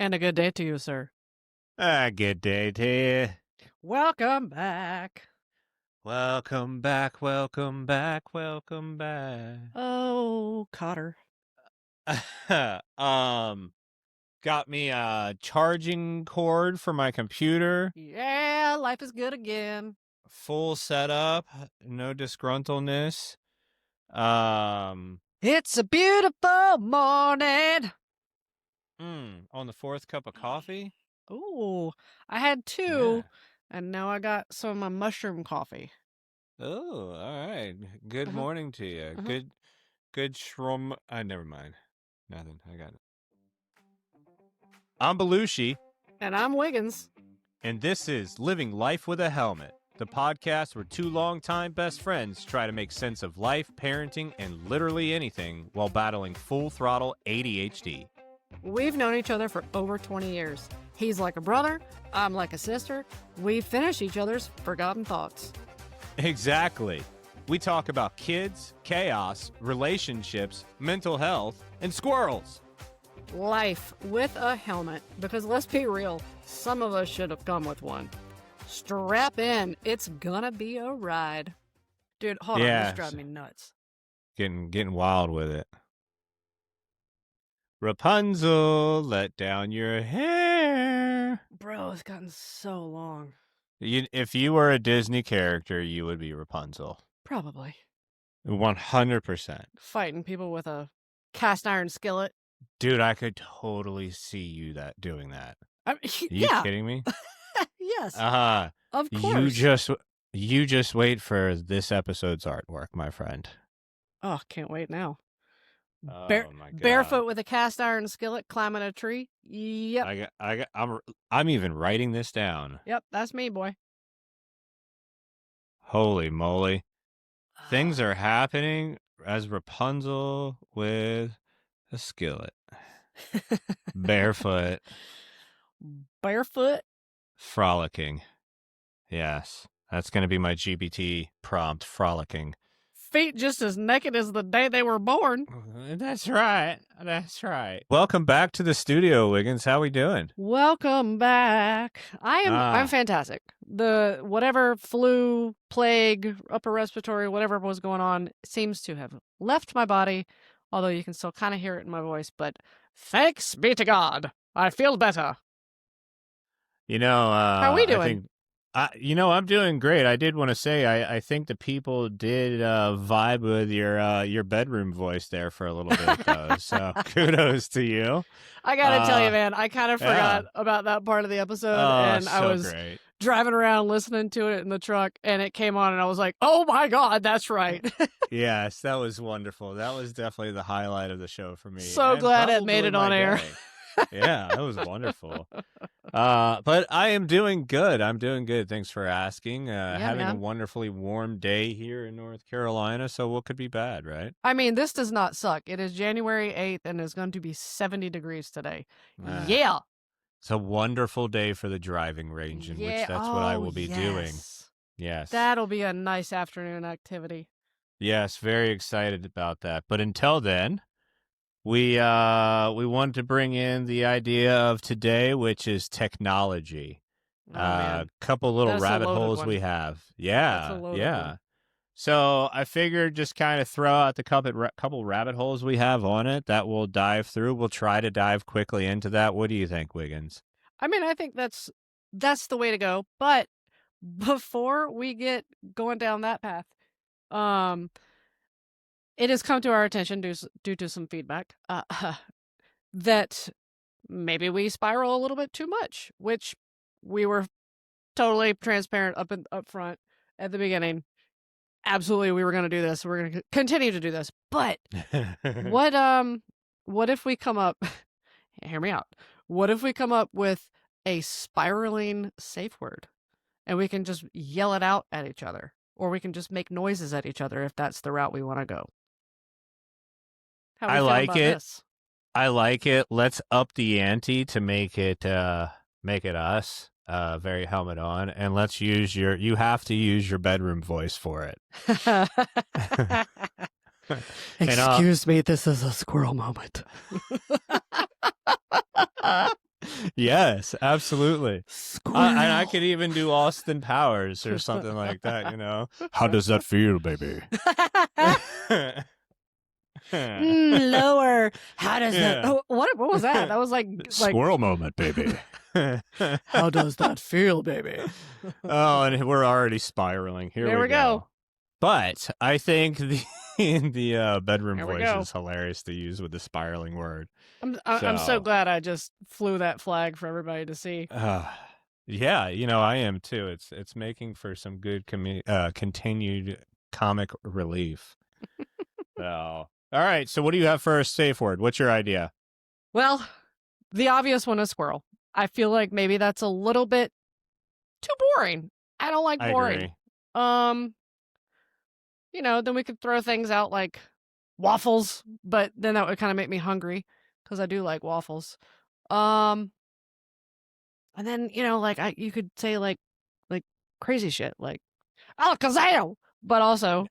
And a good day to you, sir. Good day to you. Welcome back. Welcome back, welcome back, welcome back. Oh, Cotter. Got me a charging cord for my computer. Yeah, life is good again. Full setup, no disgruntledness. It's a beautiful morning. On the fourth cup of coffee? Ooh, I had two, and now I got some of my mushroom coffee. Oh, all right. Good morning to you. Good shroom. Never mind. Nothing. I got it. I'm Belushi. And I'm Wiggins. And this is Living Life with a Helmet, the podcast where two longtime best friends try to make sense of life, parenting, and literally anything while battling full-throttle ADHD. We've known each other for over 20 years. He's like a brother, I'm like a sister. We finish each other's forgotten thoughts. Exactly. We talk about kids, chaos, relationships, mental health, and squirrels. Life with a helmet, because let's be real, some of us should have come with one. Strap in, it's gonna be a ride. Dude, hold on, this drives me nuts. Getting wild with it. Rapunzel, let down your hair. Bro, it's gotten so long. If you were a Disney character, you would be Rapunzel. Probably. 100%. Fighting people with a cast iron skillet. Dude, I could totally see you doing that. Are you kidding me? Yes. Of course. You just wait for this episode's artwork, my friend. Oh, can't wait now. Oh my God. Barefoot with a cast iron skillet climbing a tree. Yep. I'm even writing this down. Yep, that's me, boy. Holy moly. Things are happening as Rapunzel with a skillet. Barefoot. Barefoot? Frolicking. Yes. That's going to be my GPT prompt, frolicking. Feet just as naked as the day they were born. That's right. That's right. Welcome back to the studio, Wiggins. How we doing? Welcome back. I'm fantastic. The whatever flu, plague, upper respiratory, whatever was going on seems to have left my body, although you can still kind of hear it in my voice, but thanks be to God. I feel better. How are we doing? I'm doing great. I did want to say, I think the people did vibe with your bedroom voice there for a little bit, though. So kudos to you. I gotta tell you, man, I kind of forgot about that part of the episode, and I was driving around listening to it in the truck, and it came on, and I was like, "Oh my God, that's right." Yes, that was wonderful. That was definitely the highlight of the show for me. So glad it made it on air. Yeah, that was wonderful. But I am doing good. I'm doing good. Thanks for asking. Having a wonderfully warm day here in North Carolina. So what could be bad, right? I mean, this does not suck. It is January 8th and it's going to be 70 degrees today. Yeah. It's a wonderful day for the driving range, in which that's what I will be doing. Yes. That'll be a nice afternoon activity. Yes, very excited about that. But until then, we wanted to bring in the idea of today, which is technology. Couple little rabbit holes we have. Yeah. So I figured just kind of throw out the couple rabbit holes we have on it that we'll dive through. We'll try to dive quickly into that. What do you think, Wiggins? I mean, I think that's the way to go. But before we get going down that path, it has come to our attention due to some feedback that maybe we spiral a little bit too much, which we were totally transparent up front at the beginning. Absolutely, we were going to do this. We're going to continue to do this. But what if we come up? Hear me out. What if we come up with a spiraling safe word, and we can just yell it out at each other, or we can just make noises at each other if that's the route we want to go? I like it. This? I like it. Let's up the ante to make it us. Very helmet on, and let's use you have to use your bedroom voice for it. Excuse me, this is a squirrel moment. Yes, absolutely. And I could Squirrel. even do Austin Powers or something like that, you know? How does that feel, baby? Lower. How does that? Yeah. Oh, what was that? That was like Squirrel moment, baby. How does that feel, baby? Oh, and we're already spiraling. Here There we we go. But I think the bedroom There we voice go. is hilarious to use with the spiraling word. I'm so glad I just flew that flag for everybody to see. Yeah, you know, I am too. It's making for some good continued comic relief. So, all right. So, what do you have for a safe word? What's your idea? Well, the obvious one is squirrel. I feel like maybe that's a little bit too boring. I don't like I boring. agree. You know, then we could throw things out like waffles, but then that would kind of make me hungry because I do like waffles. And then you know, like you could say like crazy shit like Alakazam, but also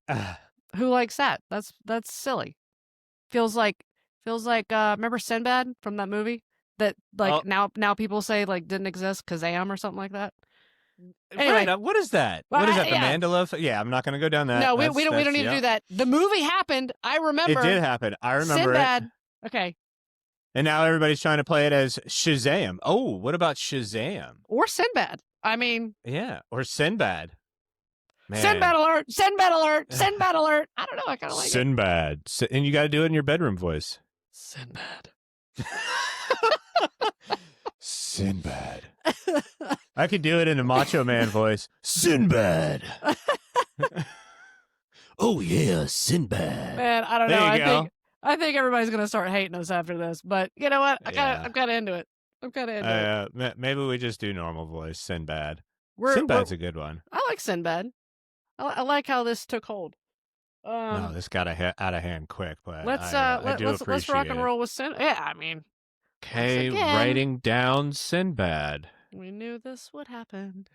who likes that? That's silly. Feels like remember Sinbad from that movie that like now people say like didn't exist Kazam or something like that. Anyway, Right. What is that? well, What is that? The yeah. Mandela? Yeah, I'm not going to go down that. No, we don't need to Yeah. do that. The movie happened. I remember. It did happen. I remember Sinbad. it. Okay. And now everybody's trying to play it as Shazam. Oh, what about Shazam? Or Sinbad. I mean, Yeah, or Sinbad. Man. Sinbad alert! Sinbad alert! Sinbad alert! I don't know. I kind of like Sinbad. And you got to do it in your bedroom voice. Sinbad. Sinbad. I could do it in a Macho Man voice. Sinbad. Oh yeah, Sinbad. Man, I don't know. There you go. I think everybody's gonna start hating us after this. But you know what? I'm kind of into it. I'm kind of into it. Maybe we just do normal voice. Sinbad. Sinbad's a good one. I like Sinbad. I like how this took hold. No, this got out of hand quick, but let's let's rock and roll with Sinbad. Yeah, I mean, okay, writing down Sinbad. We knew this would happen.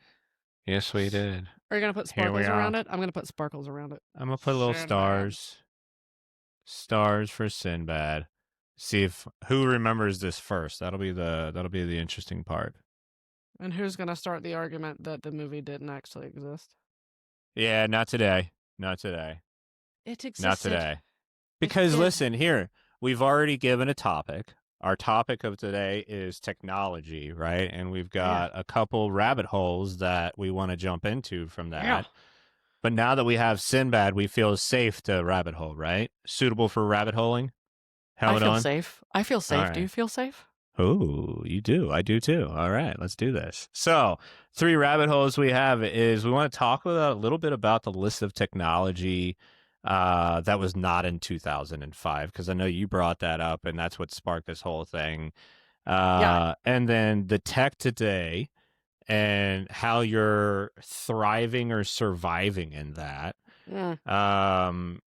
Yes, we did. Are you gonna put sparkles around it? I'm gonna put sparkles around it. I'm gonna put little stars. Stars for Sinbad. See if who remembers this first. That'll be the interesting part. And who's gonna start the argument that the movie didn't actually exist? Yeah, not today. Not today. It existed. Not today. Because listen, here, we've already given a topic. Our topic of today is technology, right? And we've got a couple rabbit holes that we want to jump into from that. Yeah. But now that we have Sinbad, we feel safe to rabbit hole, right? Suitable for rabbit holing? I feel safe. I feel safe. Right. Do you feel safe? Oh, you do. I do too. All right, let's do this. So, 3 rabbit holes we have is we want to talk about a little bit about the list of technology that was not in 2005, because I know you brought that up, and that's what sparked this whole thing. And then the tech today and how you're thriving or surviving in that. And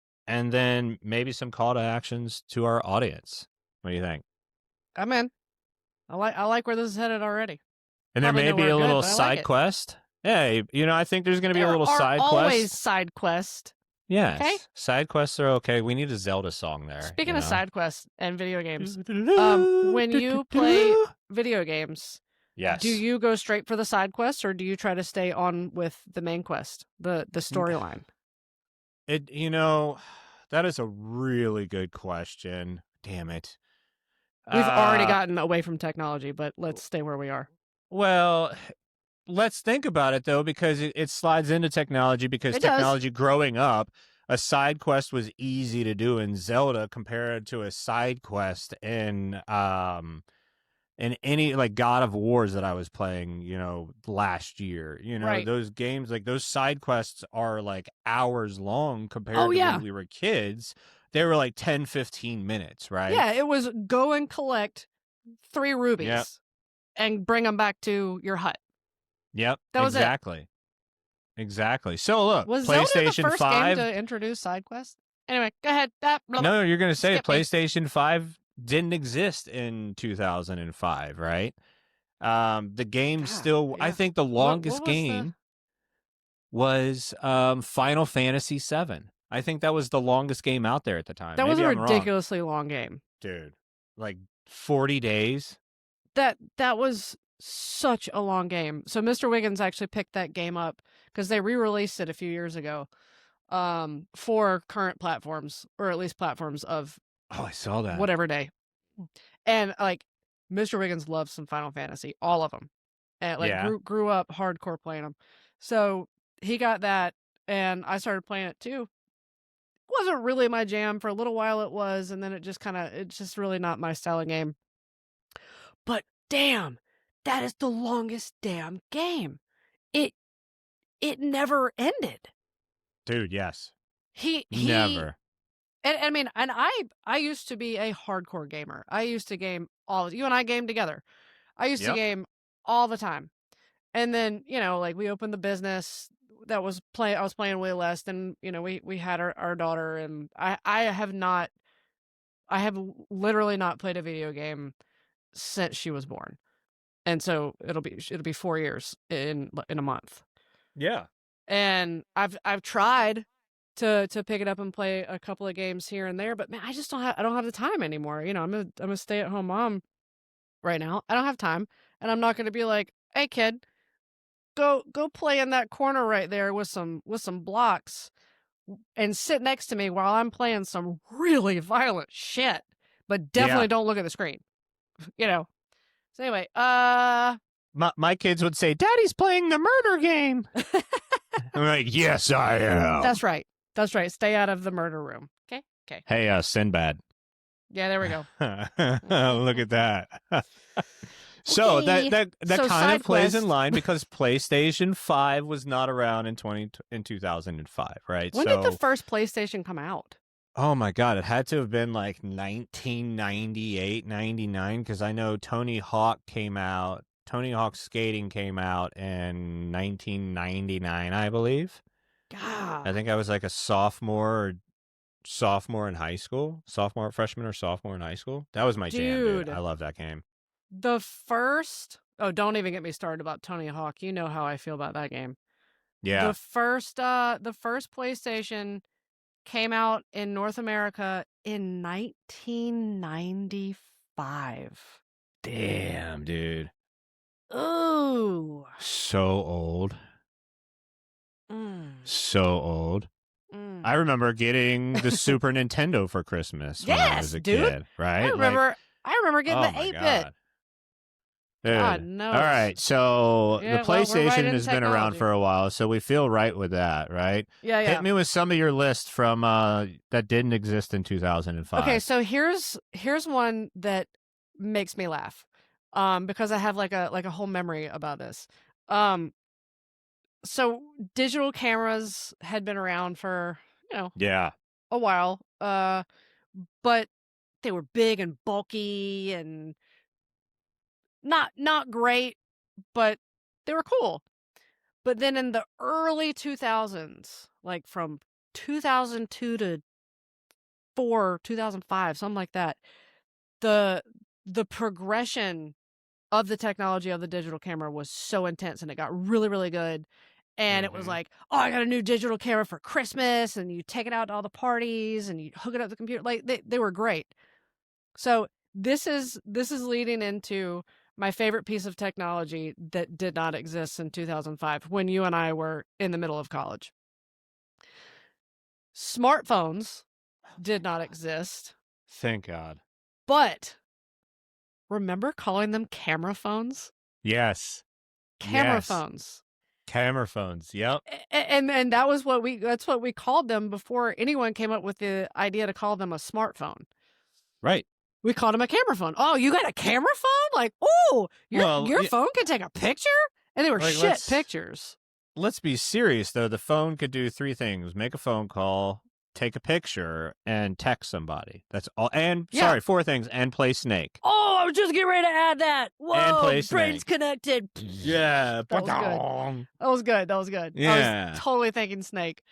then maybe some call to actions to our audience. What do you think? I'm in. I like where this is headed already. And there may be a little side quest. Yeah, you know, I think there's going to be a little side quest. Always side quest. Yes. Okay? Side quests are okay. We need a Zelda song there. Speaking of side quests and video games, when you play video games, yes, do you go straight for the side quests or do you try to stay on with the main quest, the storyline? You know, that is a really good question. Damn it. We've already gotten away from technology, but let's stay where we are. Well, let's think about it, though, because it slides into technology, because technology growing up, a side quest was easy to do in Zelda compared to a side quest in any like God of Wars that I was playing, you know, last year. You know, those games, like those side quests are like hours long compared to when we were kids. They were like 10, 15 minutes, right? Yeah, it was go and collect 3 rubies and bring them back to your hut. Yep, that was exactly. So look, was PlayStation Zelda the first 5 game to introduce side quests? Anyway, go ahead. No, you're going to say PlayStation 5 didn't exist in 2005, right? The game still, I think the longest game was Final Fantasy 7. I think that was the longest game out there at the time. That was a ridiculously long game. Dude, like 40 days. that was such a long game. So Mr. Wiggins actually picked that game up because they re-released it a few years ago for current platforms, or at least platforms of I saw that. whatever day. And like Mr. Wiggins loves some Final Fantasy, all of them. And like grew up hardcore playing them. So he got that and I started playing it too. Wasn't really my jam. For a little while it was, and then it's just really not my style of game. But damn, that is the longest damn game. It never ended. Dude, yes. He never. And I mean, and I used to be a hardcore gamer. I used to game you and I game together. I used to game all the time. And then, like we opened the business I was playing way less than, we had our daughter, and I have literally not played a video game since she was born. And so it'll be 4 years in a month. Yeah. And I've tried to pick it up and play a couple of games here and there, but man, I don't have the time anymore. I'm a stay-at-home mom right now. I don't have time, and I'm not going to be like, "Hey kid, go play in that corner right there with some blocks and sit next to me while I'm playing some really violent shit, but definitely don't look at the screen." So anyway, my kids would say, "Daddy's playing the murder game." I'm like, "Yes, I am." That's right. Stay out of the murder room. Okay. Hey, Sinbad. Yeah, there we go. Look at that. So that kind of plays in line because PlayStation 5 was not around in 2005, right? When did the first PlayStation come out? Oh my God, it had to have been like 1998, 99, because I know Tony Hawk Skating came out in 1999, I believe. God. I think I was like a sophomore in high school. Freshman or sophomore in high school. That was my jam, dude. I love that game. The first... Oh, don't even get me started about Tony Hawk. You know how I feel about that game. Yeah. The first PlayStation came out in North America in 1995. Damn, dude. Ooh. So old. So old. I remember getting the Super Nintendo for Christmas when I was a kid, right? I remember getting the 8-bit. God knows. All right, so the PlayStation has been around technology for a while, so we feel right with that, right? Yeah. Hit me with some of your list from that didn't exist in 2005. Okay, so here's one that makes me laugh, because I have like a whole memory about this. So digital cameras had been around for a while, but they were big and bulky and not great, but they were cool. But then in the early 2000s, like from 2002 to 2005, something like that, the progression of the technology of the digital camera was so intense, and it got really, really good. And it was like, oh, I got a new digital camera for Christmas, and you take it out to all the parties and you hook it up to the computer. Like they were great. So this is leading into my favorite piece of technology that did not exist in 2005 when you and I were in the middle of college. Smartphones did not exist. Thank God. But remember calling them camera phones? Yes. Camera phones. Camera phones, yep. And that's what we called them before anyone came up with the idea to call them a smartphone. Right. We called them a camera phone. Oh, you got a camera phone? Like, oh, your phone can take a picture? And they were pictures. Let's be serious, though. The phone could do 3 things: make a phone call, take a picture, and text somebody. That's all. And, 4 things, and play Snake. Oh, I was just getting ready to add that. Whoa, and play brain's Snake. Connected. Yeah. That was good. Yeah. I was totally thinking Snake.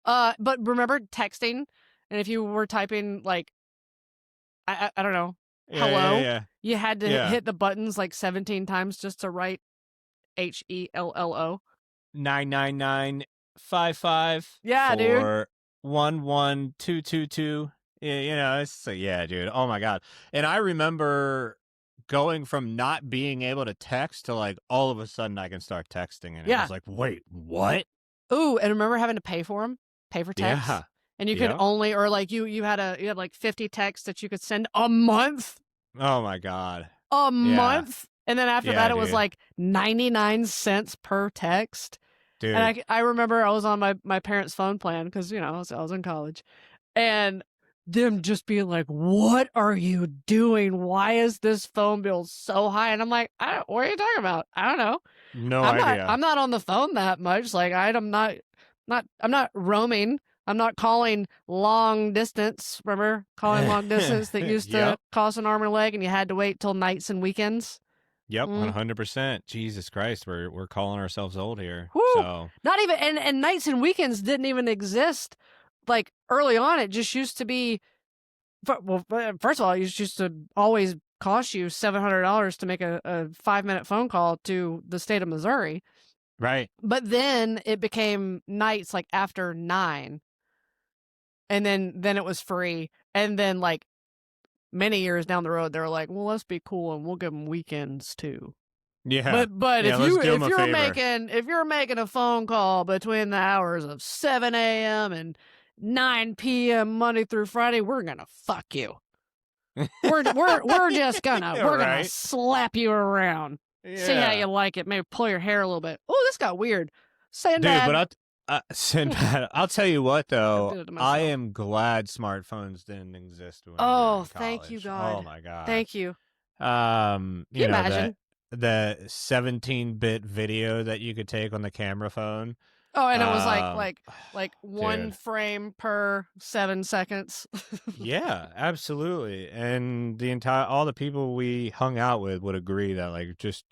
But remember texting? And if you were typing, like, I don't know, hello? Yeah. You had to hit the buttons like 17 times just to write HELLO. 99955. Yeah, dude. 11222. Yeah, it's dude. Oh my God. And I remember going from not being able to text to like all of a sudden I can start texting, and it Yeah. was like, wait, what? Ooh, and remember having to pay for them? Pay for texts? Yeah. And you could Yep. only, or like you had like 50 texts that you could send a month. Oh my God. A Yeah. month. And then after Yeah, that, it was dude. like 99 cents per text. Dude. And I remember I was on my parents' phone plan because, you know, I was in college. And them just being like, what are you doing? Why is this phone bill so high? And I'm like, what are you talking about? I don't know. No idea. I'm not on the phone that much. Like I'm not roaming. I'm not calling long distance. Remember calling long distance that used to Yep. cost an arm and a leg, and you had to wait till nights and weekends. Yep, 100%. Jesus Christ, we're calling ourselves old here. Whew. So Not even and nights and weekends didn't even exist. Like early on, it just used to be. Well, first of all, it used to always cost you $700 to make a 5-minute phone call to the state of Missouri. right. But then it became nights like after 9. And then it was free. And then like many years down the road, they were like, well, let's be cool and we'll give them weekends too. Yeah. But yeah, if you're making a phone call between the hours of 7 a.m. and 9 p.m. Monday through Friday, we're gonna fuck you. We're just gonna slap you around. Yeah. See how you like it. Maybe pull your hair a little bit. Oh, this got weird. Sinbad. Dude, but Sinbad, I'll tell you what though, I am glad smartphones didn't exist when we were in college. Thank you, God. Oh my God. Thank you. You know, imagine the 17-bit video that you could take on the camera phone. Oh, and it was like one frame per 7 seconds. Yeah, absolutely. And all the people we hung out with would agree that like just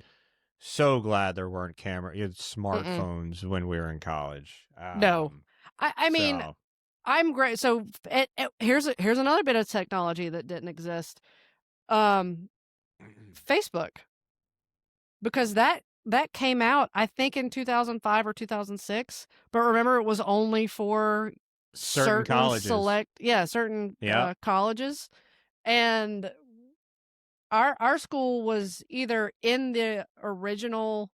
so glad there weren't smartphones when we were in college. No. I mean, I'm great. So here's another bit of technology that didn't exist. Facebook. Because that came out, I think, in 2005 or 2006. But remember, it was only for certain colleges. Certain colleges. And our school was either in the original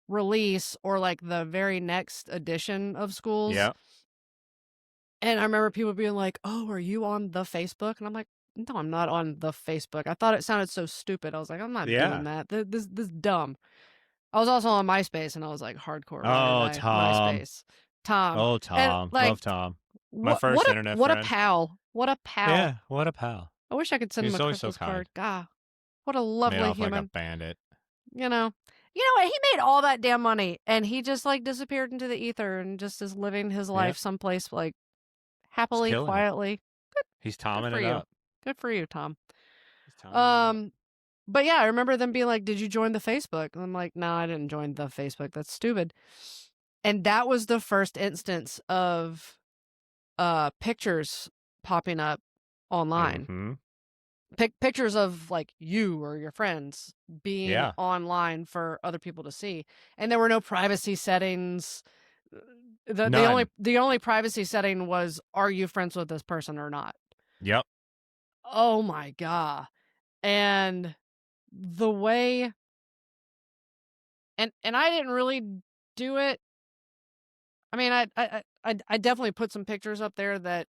release or like the very next edition of schools. Yeah. And I remember people being like, "Oh, are you on the Facebook?" And I'm like, "No, I'm not on the Facebook." I thought it sounded so stupid. I was like, "I'm not doing that. This dumb." I was also on MySpace, and I was like hardcore. Oh, Tom. MySpace. Tom. Oh, Tom. And, like, love Tom. My first internet what friend. A pal. What a pal. Yeah, what a pal. I wish I could send him a Christmas card. God, what a lovely Made off human. like a bandit. You know what? He made all that damn money, and he just like disappeared into the ether and just is living his life someplace like happily, quietly. Good. He's Tomming it up. Good for you, Tom. But yeah, I remember them being like, "Did you join the Facebook?" And I'm like, "No, I didn't join the Facebook. That's stupid." And that was the first instance of pictures popping up online. Mm-hmm. Pictures of like you or your friends being online for other people to see. And there were no privacy settings. The only privacy setting was, are you friends with this person or not? Yep. Oh my God. And the way and I didn't really do it. I mean, I definitely put some pictures up there that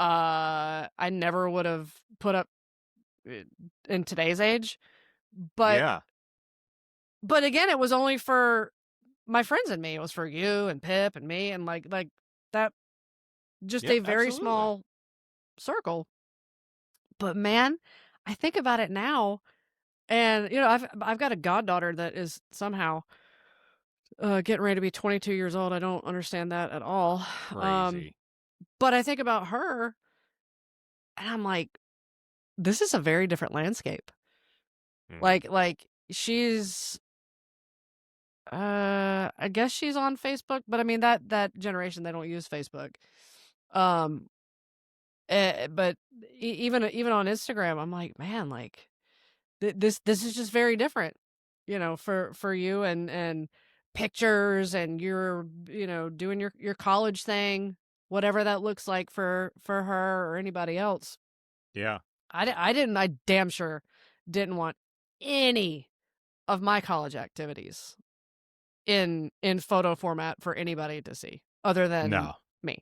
I never would have put up in today's age. But again, it was only for my friends and me. It was for you and Pip and me and like that, just a very small circle. But man, I think about it now, and you know, I've got a goddaughter that is somehow getting ready to be 22 years old. I don't understand that at all. Crazy. But I think about her, and I'm like, this is a very different landscape. Like she's, I guess she's on Facebook, but I mean that generation, they don't use Facebook. But even on Instagram, I'm like, man, like this is just very different, you know, for you and pictures, and you're, you know, doing your college thing, whatever that looks like for her or anybody else. Yeah. I damn sure didn't want any of my college activities in photo format for anybody to see other than No. me.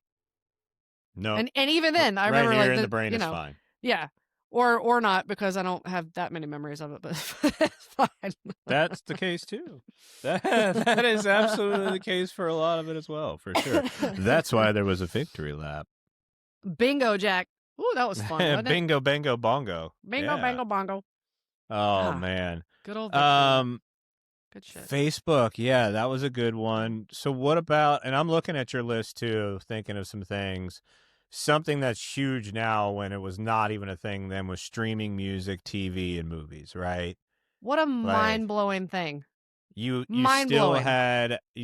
No. And even then, I Right remember here like in the brain you is know, fine. yeah, or not because I don't have that many memories of it, but it's fine. That's the case too. That is absolutely the case for a lot of it as well, for sure. That's why there was a victory lap. Bingo, Jack. Ooh, that was fun, wasn't it? Bingo, bango, bongo. Bingo, Yeah. bango, bongo. Oh Ah, man. good old victory lap. Good shit. Facebook, yeah, that was a good one. So what about, and I'm looking at your list too, thinking of some things. Something that's huge now when it was not even a thing then was streaming music, TV, and movies, right? What a Like mind blowing thing. you Mind blowing.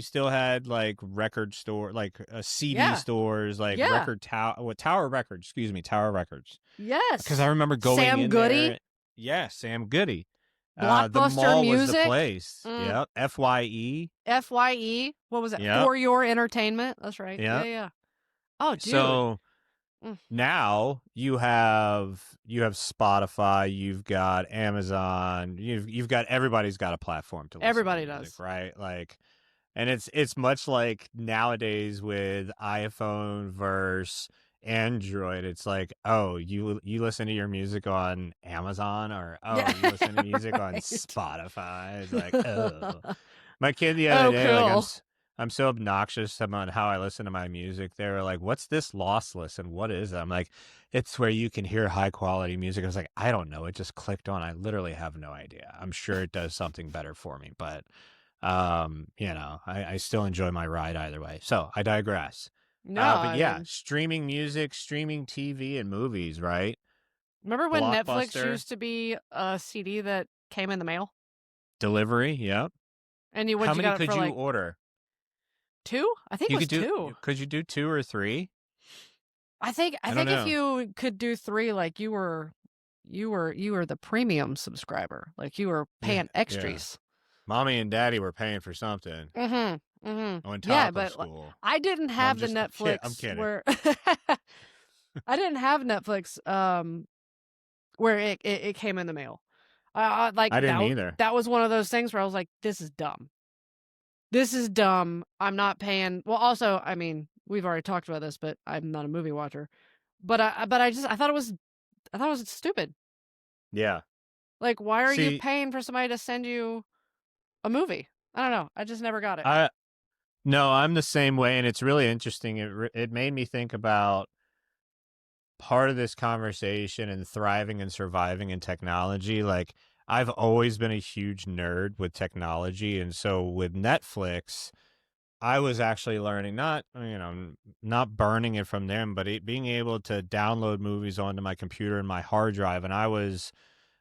still had like record store, like CD Yeah. stores, like Yeah. record Tower Records, excuse me, Tower Records. Because I Yes. remember going Sam in Goody. there. Yeah, Sam Goody. The Blockbuster mall was the Music. place. Yep. FYE. FYE. What was it? Yep. For Your Entertainment. That's right. Yeah, Yep. yeah. Oh, dude. So Mm. now you have Spotify, you've got Amazon, you've got everybody's got a platform to listen Everybody to music, does. right? Like, and it's much like nowadays with iPhone versus Android. It's like, oh, you listen to your music on Amazon, or oh, Yeah. you listen to music on Right. Spotify. It's like, oh. My kid the other Oh, day, like cool. I'm so obnoxious about how I listen to my music. They were like, "What's this lossless and what is it?" I'm like, "It's where you can hear high quality music." I was like, "I don't know. It just clicked on. I literally have no idea. I'm sure it does something better for me, but I still enjoy my ride either way." So I digress. No, But I yeah, mean, streaming music, streaming TV and movies, right? remember when Netflix Blockbuster used to be a CD that came in the mail? delivery. Yep. And you How would you many got it could for you like order? 2? I think it You was could do. 2. Could you do 2 or 3? I think I don't if know. you could do 3, like you were the premium subscriber. Like you were Yeah. paying Yeah. extras. Mommy and daddy were paying for something Mm-hmm. Mm-hmm. on Yeah, top of but school. I didn't No, have the I'm Netflix kidding. where I didn't have Netflix where it came in the mail. Like I didn't either. that was one of those things where I was like, this is dumb. This is dumb. I'm not paying. Well, also, I mean, we've already talked about this, but I'm not a movie watcher. But I thought it was stupid. Yeah. Like, why are you See, paying for somebody to send you a movie? I don't know. I just never got it. I no, I'm the same way, and it's really interesting. It made me think about part of this conversation and thriving and surviving in technology. Like, I've always been a huge nerd with technology, and so with Netflix, I was actually learning, not burning it from them, but being able to download movies onto my computer and my hard drive. And I was,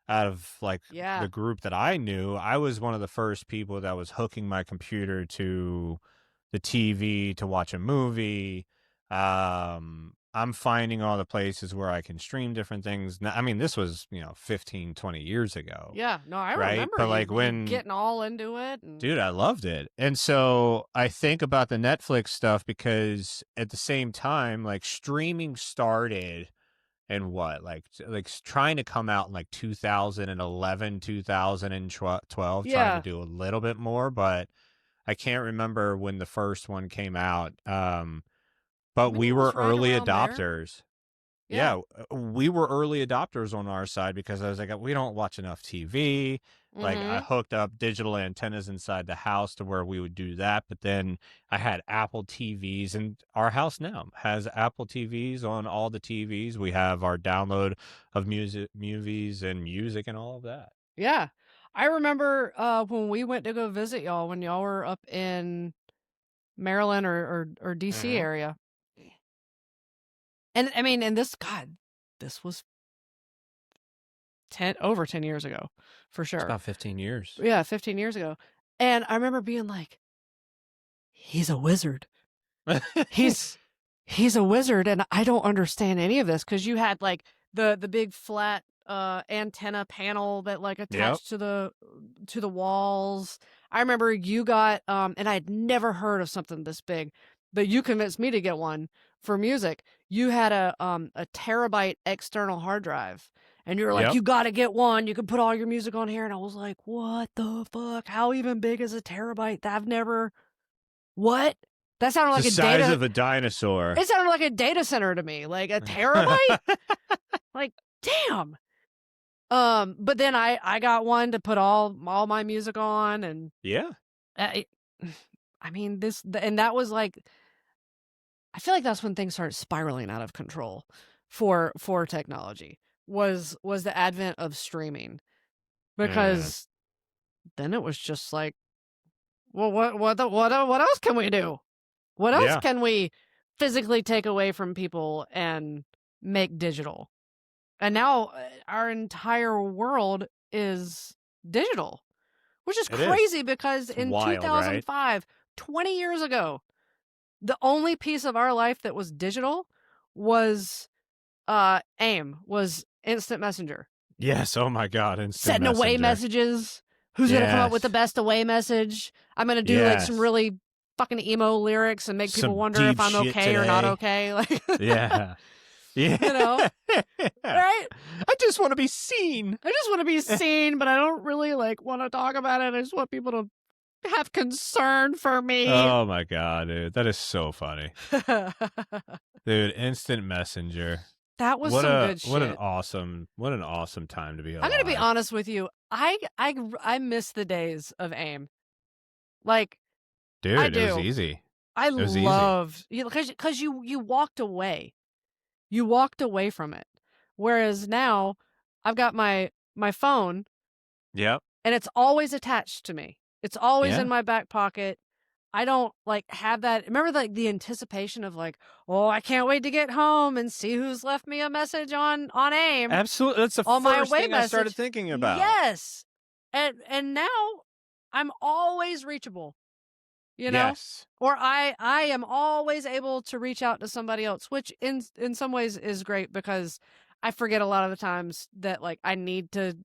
out of like Yeah. the group that I knew, I was one of the first people that was hooking my computer to the TV to watch a movie. I'm finding all the places where I can stream different things. Now, I mean, this was, 15, 20 years ago, Yeah. No, I right? remember But you like when getting all into it. And Dude, I loved it. And so I think about the Netflix stuff because at the same time, like streaming started and what, like trying to come out in like 2011, 2012, trying to yeah, do a little bit more, but I can't remember when the first one came out. I But think we it were was right early around there. adopters. Yeah. Yeah, we were early adopters on our side because I was like, we don't watch enough TV. Like, I Mm-hmm. hooked up digital antennas inside the house to where we would do that. But then I had Apple TVs, and our house now has Apple TVs on all the TVs. We have our download of music, movies, and music, and all of that. Yeah. I remember when we went to go visit y'all when y'all were up in Maryland or DC Mm-hmm. area. And I mean, and this was over 10 years ago, for It's sure. about 15 years. Yeah, 15 years ago. And I remember being like, he's a wizard. He's a wizard, and I don't understand any of this because you had like the big flat antenna panel that like Yep. attached to the walls. I remember you got and I had never heard of something this big, but you convinced me to get one for music. You had a terabyte external hard drive, And you were like, Yep. you got to get one. You can put all your music on here. And I was like, what the fuck? How even big is a terabyte? I've never. What? That sounded like the a size data. of a dinosaur. It sounded like a data center to me. Like a terabyte? Like, damn. But then I got one to put all my music on, and yeah. I mean and that was like, I feel like that's when things started spiraling out of control for technology. Was the advent of streaming, because then it was just like, well, what else can we do? What else can we physically take away from people and make digital? And now our entire world is digital, which is crazy because it's in wild, 2005, right? 20 years ago, the only piece of our life that was digital was AIM, was instant messenger. Yes, oh my God, instant Setting messenger. away messages. Who's going to come up with the best away message? I'm going to do like some really fucking emo lyrics and make people wonder if I'm okay or not okay. Like, yeah. Yeah. You know? Right? I just want to be seen. I just want to be seen, but I don't really like want to talk about it. I just want people to have concern for me. Oh my God, dude. That is so funny. Dude, instant messenger. That was some good shit. What an awesome time to be alive. I'm gonna be honest with you. I miss the days of AIM. Like, dude, I do. It was easy. I loved, because you walked away. You walked away from it. Whereas now I've got my phone. Yep. And it's always attached to me. It's always in my back pocket. I don't like have that. Remember like the anticipation of like, oh, I can't wait to get home and see who's left me a message on AIM. Absolutely. That's the first thing I started thinking about. Yes. And now I'm always reachable. You know? Yes. Or I am always able to reach out to somebody else, which in some ways is great, because I forget a lot of the times that like I need to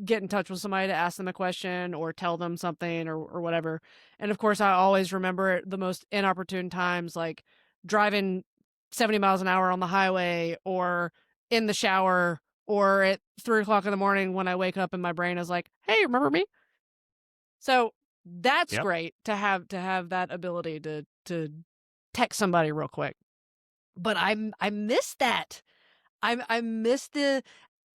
get in touch with somebody to ask them a question or tell them something or whatever. And of course I always remember the most inopportune times, like driving 70 miles an hour on the highway, or in the shower, or at 3:00 in the morning when I wake up and my brain is like, hey, remember me? So that's great to have that ability to text somebody real quick. But I miss that. I miss the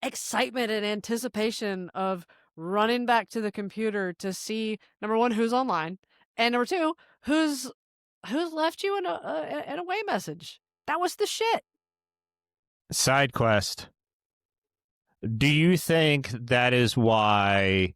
excitement and anticipation of running back to the computer to see, number one, who's online, and number two, who's left you in a away message. That was the shit. Side quest. Do you think that is why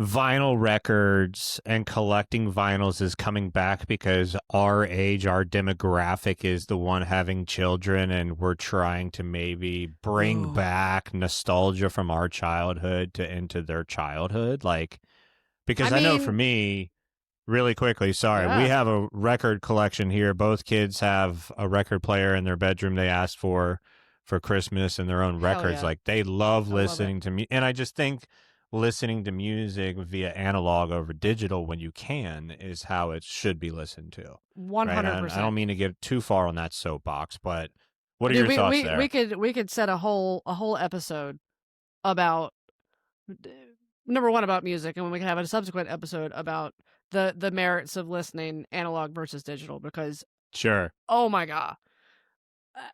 vinyl records and collecting vinyls is coming back, because our age, our demographic is the one having children, and we're trying to maybe bring back nostalgia from our childhood into their childhood? Like, because I know for me, really quickly, we have a record collection here. Both kids have a record player in their bedroom they asked for Christmas, and their own records. Like, they love listening to me. And I just think listening to music via analog over digital when you can is how it should be listened to. 100%. Right? I don't mean to get too far on that soapbox, but what are your thoughts there? We could set a whole episode about, number one, about music, and we can have a subsequent episode about the merits of listening analog versus digital, because oh my God,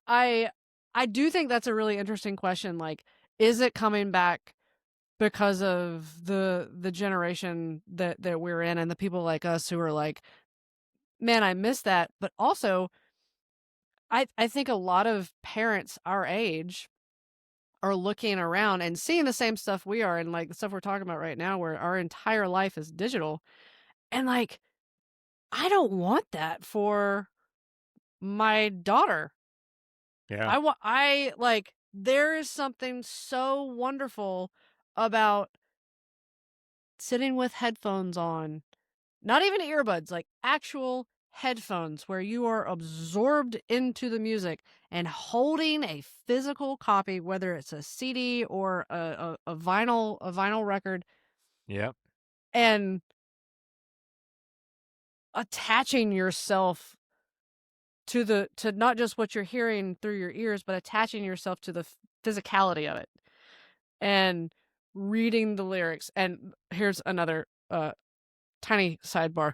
I do think that's a really interesting question. Like, is it coming back because of the generation that we're in, and the people like us who are like, man, I miss that. But also, I think a lot of parents our age are looking around and seeing the same stuff we are, and like the stuff we're talking about right now, where our entire life is digital. And like, I don't want that for my daughter. Yeah. I like, there is something so wonderful about sitting with headphones on, not even earbuds, like actual headphones, where you are absorbed into the music and holding a physical copy, whether it's a CD or a vinyl record. Yep. And attaching yourself to not just what you're hearing through your ears, but attaching yourself to physicality of it and reading the lyrics. And here's another tiny sidebar.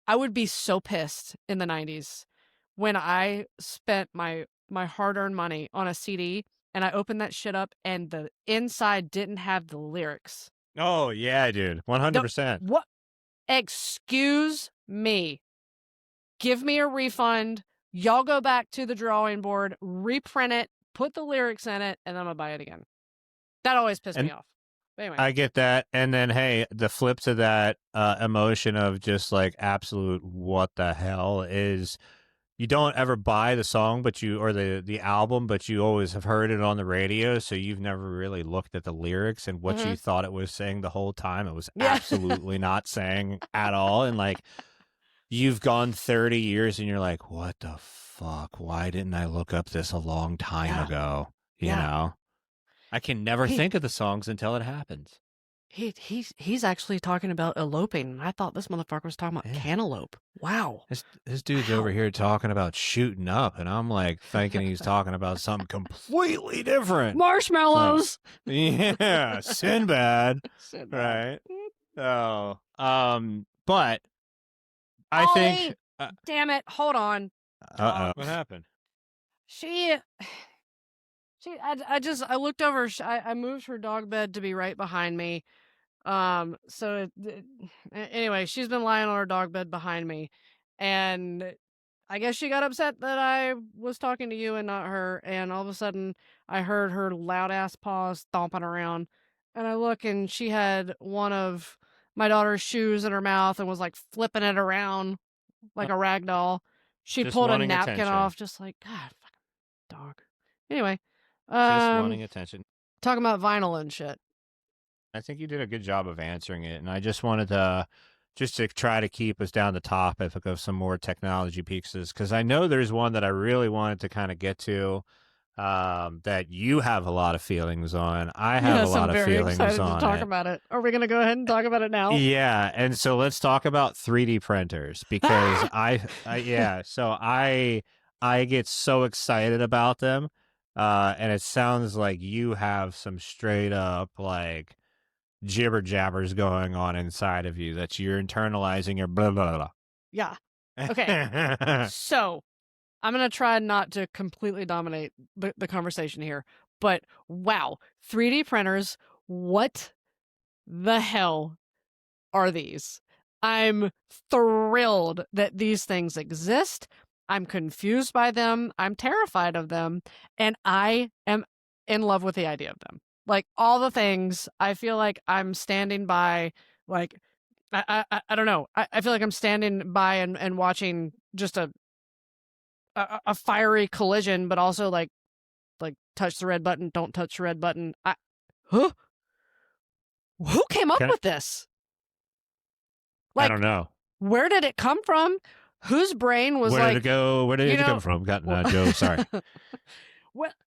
I would be so pissed in the 90s when I spent my hard-earned money on a CD and I opened that shit up and the inside didn't have the lyrics. Oh, yeah, dude. 100%. What? Excuse me. Give me a refund. Y'all go back to the drawing board, reprint it, put the lyrics in it, and I'm going to buy it again. That always pissed me off. But anyway. I get that. And then, hey, the flip to that emotion of just like absolute what the hell is you don't ever buy the song, or the album, but you always have heard it on the radio. So you've never really looked at the lyrics and what you thought it was saying the whole time. It was absolutely not saying at all. And like, you've gone 30 years and you're like, what the fuck? Why didn't I look up this a long time ago? You know, I can never think of the songs until it happens. He's actually talking about eloping. I thought this motherfucker was talking about cantaloupe. Wow. This dude's over here talking about shooting up, and I'm like thinking he's talking about something completely different. Marshmallows. Like, yeah, Sinbad. Right. Oh. But I think damn it, hold on. What happened? I looked over. I moved her dog bed to be right behind me. Anyway, she's been lying on her dog bed behind me, and I guess she got upset that I was talking to you and not her. And all of a sudden, I heard her loud ass paws stomping around, and I look, and she had one of my daughter's shoes in her mouth and was like flipping it around like a rag doll. She pulled a napkin off, just like, God, fucking dog. Anyway. Just wanting attention. Talking about vinyl and shit. I think you did a good job of answering it, and I just wanted to try to keep us down the topic of some more technology pieces, because I know there's one that I really wanted to kind of get to that you have a lot of feelings on. I have a lot of feelings on. I'm very excited to talk about it. Are we going to go ahead and talk about it now? Yeah, and so let's talk about 3D printers, because I get so excited about them. And it sounds like you have some straight up like jibber jabbers going on inside of you that you're internalizing your blah blah blah. Yeah. Okay. So I'm gonna try not to completely dominate the conversation here, but wow, 3D printers, what the hell are these? I'm thrilled that these things exist. I'm confused by them. I'm terrified of them. And I am in love with the idea of them. Like all the things, I feel like I'm standing by, like, I don't know. I feel like I'm standing by and watching just a fiery collision, but also like touch the red button, don't touch the red button. Who came up with this? Like, I don't know. Where did it come from? Whose brain was Where did it go? Where did it come from? Got Joe. Sorry.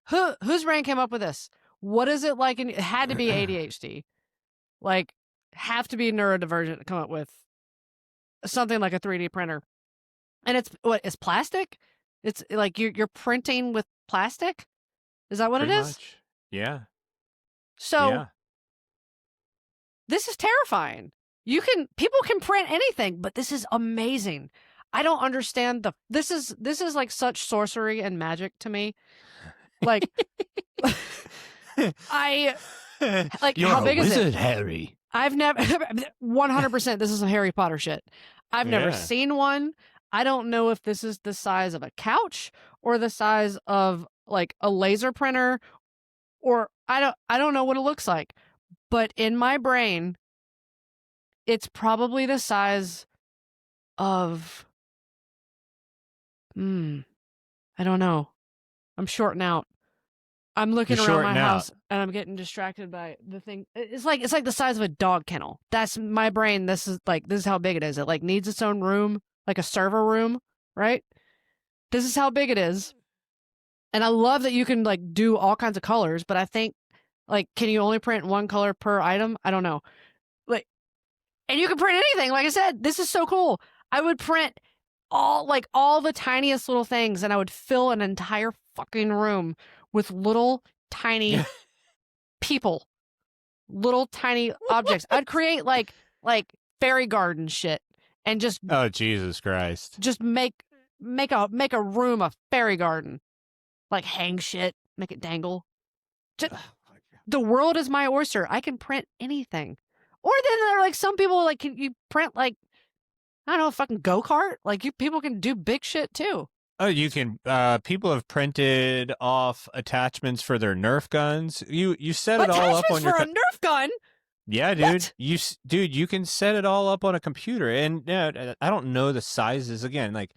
Whose brain came up with this? What is it like? It had to be ADHD. Like, have to be neurodivergent to come up with something like a 3D printer. And it's plastic? It's like you're printing with plastic? Is that what Pretty it is? Much. Yeah. So this is terrifying. People can print anything, but this is amazing. I don't understand this is like such sorcery and magic to me. Like You're how big a wizard, is it? Harry. I've never 100% this is some Harry Potter shit. I've never seen one. I don't know if this is the size of a couch or the size of like a laser printer, or I don't know what it looks like. But in my brain, it's probably the size of I don't know. I'm shorting out. I'm looking around my house and I'm getting distracted by the thing. It's like the size of a dog kennel. That's my brain. This is how big it is. It like needs its own room, like a server room, right? This is how big it is. And I love that you can like do all kinds of colors, but I think like, can you only print one color per item? I don't know. Like, and you can print anything. Like I said, this is so cool. I would print all the tiniest little things, and I would fill an entire fucking room with little tiny people, little tiny objects. I'd create like fairy garden shit and just Oh, Jesus Christ. just make a room a fairy garden. Like hang shit, make it dangle. Just, the world is my oyster. I can print anything. Or then there are like some people like can you print like I don't know, a fucking go-kart? Like people can do big shit too. Oh, you can. People have printed off attachments for their Nerf guns. You set it all up on your for a Nerf gun. Yeah, dude. What? You can set it all up on a computer, and I don't know the sizes. Again, like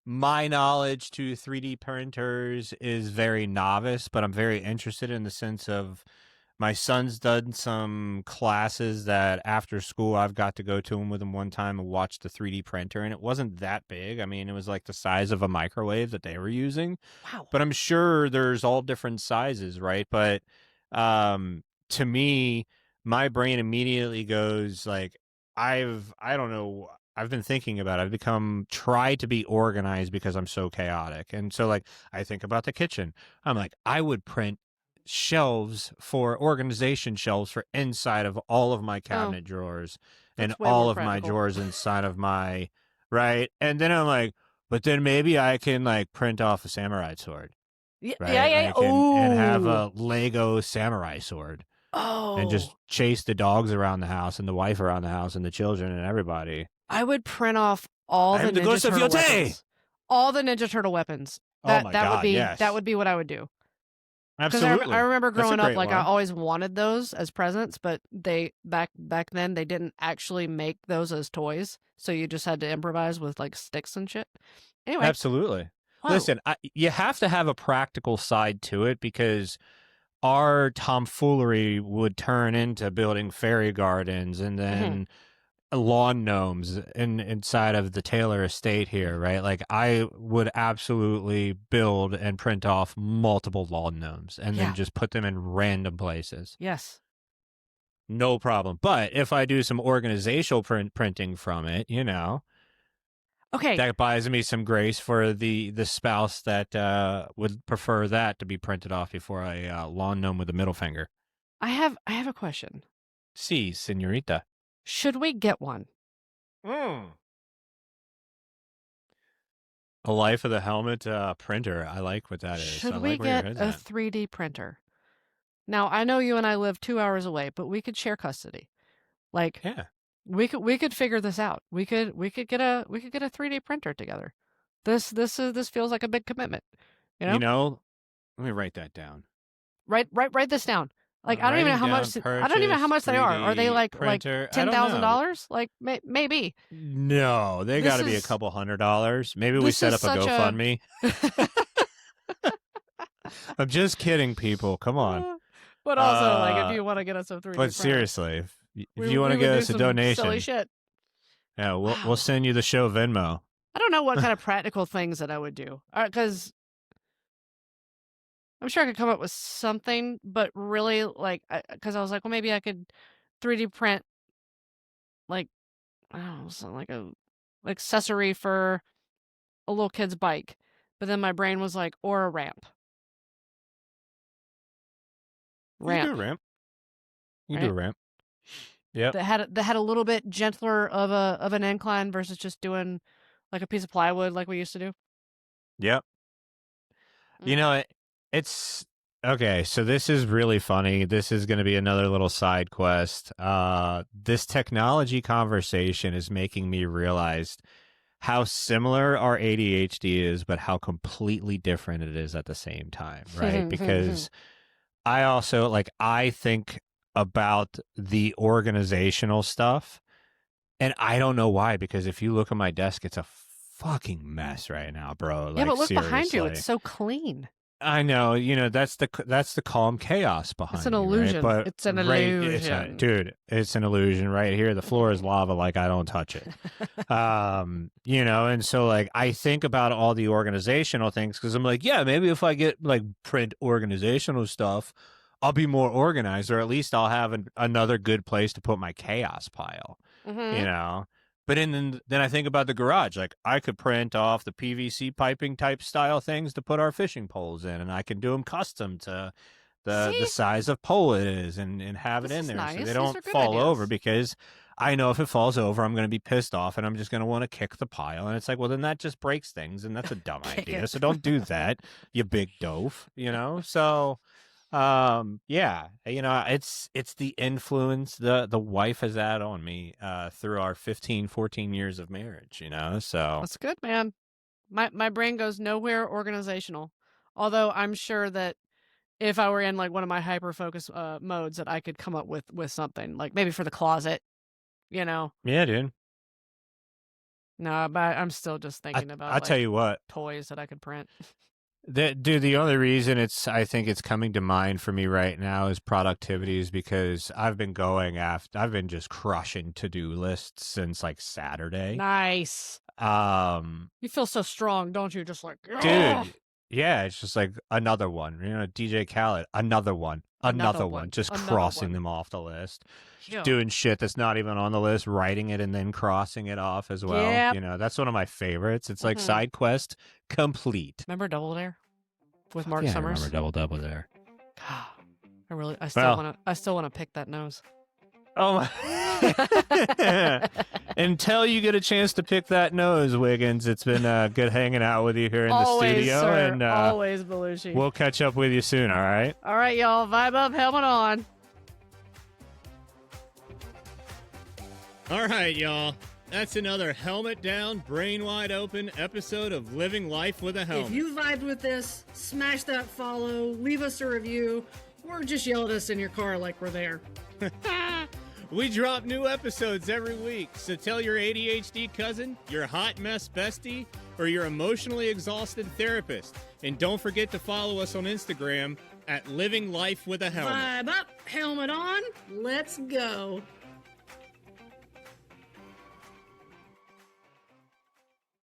my knowledge to 3D printers is very novice, but I'm very interested in the sense of my son's done some classes that after school I've got to go to him with him one time and watch the 3D printer, and it wasn't that big. I mean, it was like the size of a microwave that they were using. Wow. But I'm sure there's all different sizes, right? But to me, my brain immediately goes like, I don't know, I've been thinking about it. I've become try to be organized because I'm so chaotic. And so like I think about the kitchen. I'm like, I would print shelves for organization shelves for inside of all of my cabinet drawers and all of my drawers inside of my right. And then I'm like, but then maybe I can like print off a samurai sword. Yeah, right? yeah. And have a Lego samurai sword. Oh. And just chase the dogs around the house and the wife around the house and the children and everybody. I would print off all the Ninja Turtle weapons. All the Ninja Turtle weapens. That would be what I would do. Absolutely. Because I remember growing up, like one. I always wanted those as presents, but they back then they didn't actually make those as toys, so you just had to improvise with like sticks and shit. Anyway, absolutely. Whoa. Listen, you have to have a practical side to it because our tomfoolery would turn into building fairy gardens and then lawn gnomes inside of the Taylor estate here, right? Like I would absolutely build and print off multiple lawn gnomes and then just put them in random places. Yes. No problem. But if I do some organizational printing from it, okay, that buys me some grace for the spouse that would prefer that to be printed off before a lawn gnome with a middle finger. I have a question. Si, señorita. Should we get one? A Life of the Helmet printer. I like what that is. Should we get a 3D printer? Now, I know you and I live 2 hours away, but we could share custody. Like, we could figure this out. We could get a 3D printer together. This feels like a big commitment. Let me write that down. Write this down. Like I don't even know how much. I don't even know how much they are. Are they like $10,000? Like maybe. No, they got to be a couple $100. Maybe we set up a GoFundMe. I'm just kidding, people. Come on. But also, like, if you want to get us a 3D. But seriously, if you want to get us a donation, silly shit. Yeah, we'll send you the show Venmo. I don't know what kind of practical things that I would do, because I'm sure I could come up with something, but really, like, because I was like, well, maybe I could 3D print, like, I don't know, something like a accessory for a little kid's bike. But then my brain was like, or a ramp. You can do a ramp. You can do a ramp. Yeah. That had a little bit gentler of an incline versus just doing like a piece of plywood like we used to do. Yep. It's okay. So this is really funny. This is going to be another little side quest. This technology conversation is making me realize how similar our ADHD is, but how completely different it is at the same time, right? Because I also I think about the organizational stuff, and I don't know why, because if you look at my desk, it's a fucking mess right now, bro. Yeah, but look seriously. Behind you. It's so clean. I know, that's the calm chaos behind. It's an illusion. Right? But it's an illusion, dude. It's an illusion right here. The floor is lava. Like I don't touch it. And so I think about all the organizational things because I'm like, yeah, maybe if I get print organizational stuff, I'll be more organized, or at least I'll have another good place to put my chaos pile. But then I think about the garage. I could print off the PVC piping type style things to put our fishing poles in, and I can do them custom to the See? size of pole it is and have it This in is there nice. so they These don't are good fall over, ideas. because I know if it falls over, I'm going to be pissed off and I'm just going to want to kick the pile. And it's like, well, then that just breaks things, and that's a dumb Kick idea. it. So don't do that, you big doof, you know? So, yeah, you know, it's the influence the wife has had on me through our 14 years of marriage, you know? So That's good, man. My brain goes nowhere organizational. Although I'm sure that if I were in like one of my hyper focus modes, that I could come up with something like maybe for the closet, you know. yeah, dude. No, but I'm still just thinking I about tell like you what, toys that I could print. dude, the only reason I think it's coming to mind for me right now is productivity, is because I've been just crushing to-do lists since like Saturday. Nice. You feel so strong, don't you? Just like, Dude, yeah, it's just like another one, you know, DJ Khaled, another one, just crossing them off the list. Yeah. Doing shit that's not even on the list, writing it and then crossing it off as well. Yep. You know, that's one of my favorites. It's like side quest complete. Remember Double Dare with Mark Yeah, Summers? I remember Double Dare. I still want to pick that nose. Oh my. Until you get a chance to pick that nose, Wiggins, it's been good hanging out with you here in the studio. Sir. And always, Belushi. We'll catch up with you soon, all right? All right, y'all. Vibe up, helmet on. All right, y'all. That's another helmet down, brain wide open episode of Living Life with a Helmet. If you vibed with this, smash that follow, leave us a review, or just yell at us in your car like we're there. We drop new episodes every week, so tell your ADHD cousin, your hot mess bestie, or your emotionally exhausted therapist. And don't forget to follow us on Instagram at Living Life with a Helmet. Vibe up, helmet on, let's go.